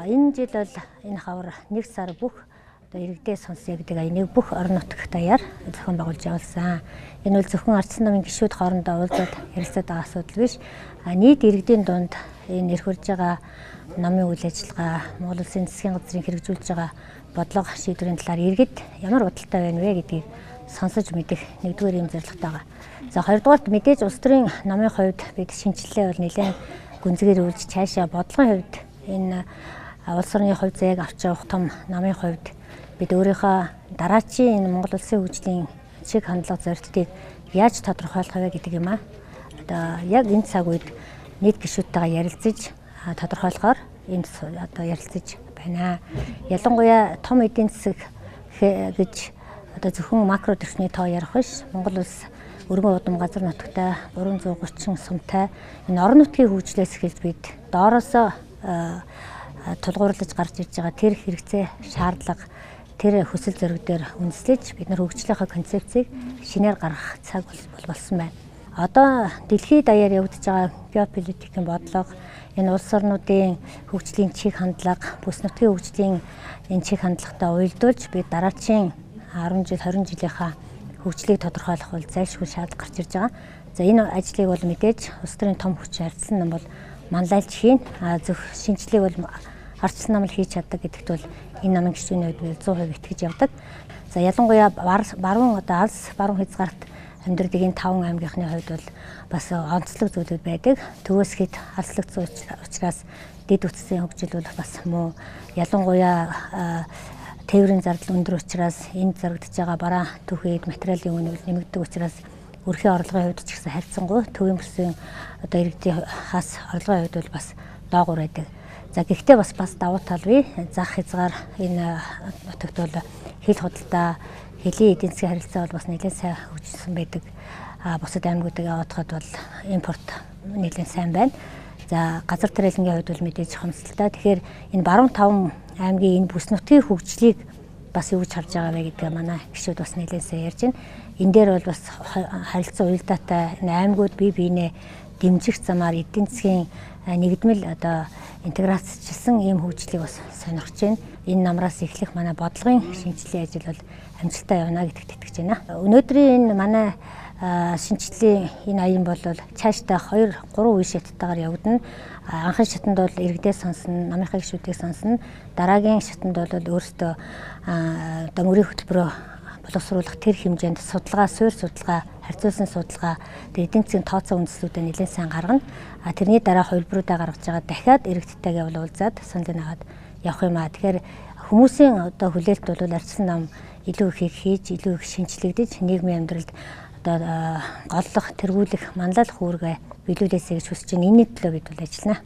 Энэ жил бол энэ хавар 1 сар бүх иргэдээ сонсъё гэдэг аяыг бүх орон нутгт даяар зохион байгуулж явуулсан. Энэ бол зөвхөн ардсан намын гишүүд хоорондоо уулзаад ярилцаад байгаа асуудал биш. Нийт иргэдийн дунд энэ эрх хүрж байгаа намын үйл ажиллагаа, Монгол Улсын засгийн газрын хэрэгжүүлж байгаа бодлого шийдвэрийн талаар иргэд ямар бодолтой байна вэ гэдгийг сонсож мэдэх нэгдүгээр юм зорилготой байгаа. За хоёрдугаарт мэдээж улс төрийн намын хувьд бид шинжилгээ бол нэлээд гүнзгийр үйлж цаашаа бодлогын хувьд энэ улс орны хувь заяаг авч явах том намын хувьд бид өөрийнхөө дараачийн энэ Монгол Улсын хөгжлийн чиг хандлага зорилтыг яаж тодорхойлох вэ гэдэг юм аа. Одоо яг энэ цаг үед нийт гишүүдтэйгээ ярилцаж тодорхойлохоор энд одоо ярилцаж байна. Ялангуяа том эдийн засаг гэж одоо зөвхөн макро түвшний тоо ярих биш. Монгол улс өргөн удам газар нутагтай 330 сумтай энэ орон нутгийн хөгжлөөс эхэлж бид доороосоо тулгуурлаж гарч ирж байгаа тэр хэрэгцээ, шаардлага, тэр хүсэл зориг дээр үндэслэж бид нар хөгжлийнхаа концепцийг шинээр гаргах цаг болсон байна. Одоо дэлхийд даяар явагдаж байгаа геополитикийн бодлого, энэ улс орнуудын хөгжлийн чиг хандлага, бүс нутгийн хөгжлийн энэ чиг хандлагатай уялдуулж бид дараачийн 10 жил, 20 жилийнхаа хөгжлийг тодорхойлох бол зайлшгүй шаардлага гарч ирж байгаа. За энэ ажлыг бол мэдээж улс төрийн том хүч ардсан нам бол манлайлж хийн. Зөв шинжилгээг бол ардсан нам л хийж чаддаг гэдэгт бол энэ намын гишүүний хувьд 100% итгэж явдаг. За ялангуяа баруун одоо алс баруун хязгаарт амьдрэх энэ 5 аймгийнхны хувьд бол бас онцлог зүйлүүд байдаг. Төвөөс хэд алслагдсан учраас дэд үтсийн хөгжил бол бас муу. Ялангуяа тээврийн зардал өндөр учраас энд зарагдж байгаа бараа түүхийд материалын үнэ нэмэгддэг учраас өрхийн орлогын хувьд ч гэсэн харьцангуй төвийн бүсийн одоо иргэдийн хас орлогын хувьд бол бас доогуур байдаг. За гэхдээ бас давуу тал бий. Зах хязгаар энэ нутагт бол хил худалдаа, хэлийн эдийн засгийн харилцаа бол бас нэлээд сайн хөгжсөн байдаг. Бусад аймагуудыг аваадахад бол импорт нэлээд сайн байна. За газар тариалангийн хувьд бол мэдээж хомсдолтой. Тэгэхээр энэ баруун 5 аймгийн энэ бүс нутгийн хөгжлийг бас юу гэж харж байгаа вэ гэдгээ манай гишүүд бас нэлээд сайн ярьж байна. Энэ дээр бол бас харилцаа уялдаатай энэ аймагуд бие биенээ дэмжих замаар эдийн засгийн нэгдмэл одоо интеграцчлсан ийм хөгжлийг бас сонирхож байна. Энэ намраас эхлэх манай бодлогын шинжилгээ ажил бол амжилттай явна гэдэгт итгэж байна. Өнөөдрийн энэ манай шинжилгээний энэ аян бол цаашдаа 2-3 үе шаттайгаар явагдана. Анхны шатанд бол иргэдээ сонсно, намынхаа гишүүдийг сонсно. Дараагийн шатанд бол өөрсдөө одоо мөрийн хөтөлбөрөөр боловсруулах тэр хэмжээнд судалгаа, суурь судалгаа, харьцуулсан судалгаа, эдийн засгийн тооцоо үндэслүүдээ нэлээд сайн гаргана. Тэрний дараа хувилбаруудаа гаргаж байгаа дахиад иргэдтэйгээ уулзаад саналыг аваад явах юм аа. Тэгэхээр хүмүүсийн одоо хүлээлт бол ардсан нам илүү их хийж, илүү их шинжлэгдэж нийгмийн амьдралд одоо голлох, тэргүүлэх, манлайлах үүргээ биелүүлээсэй гэж хүсэж байна. Энэний төлөө бид бол ажиллана.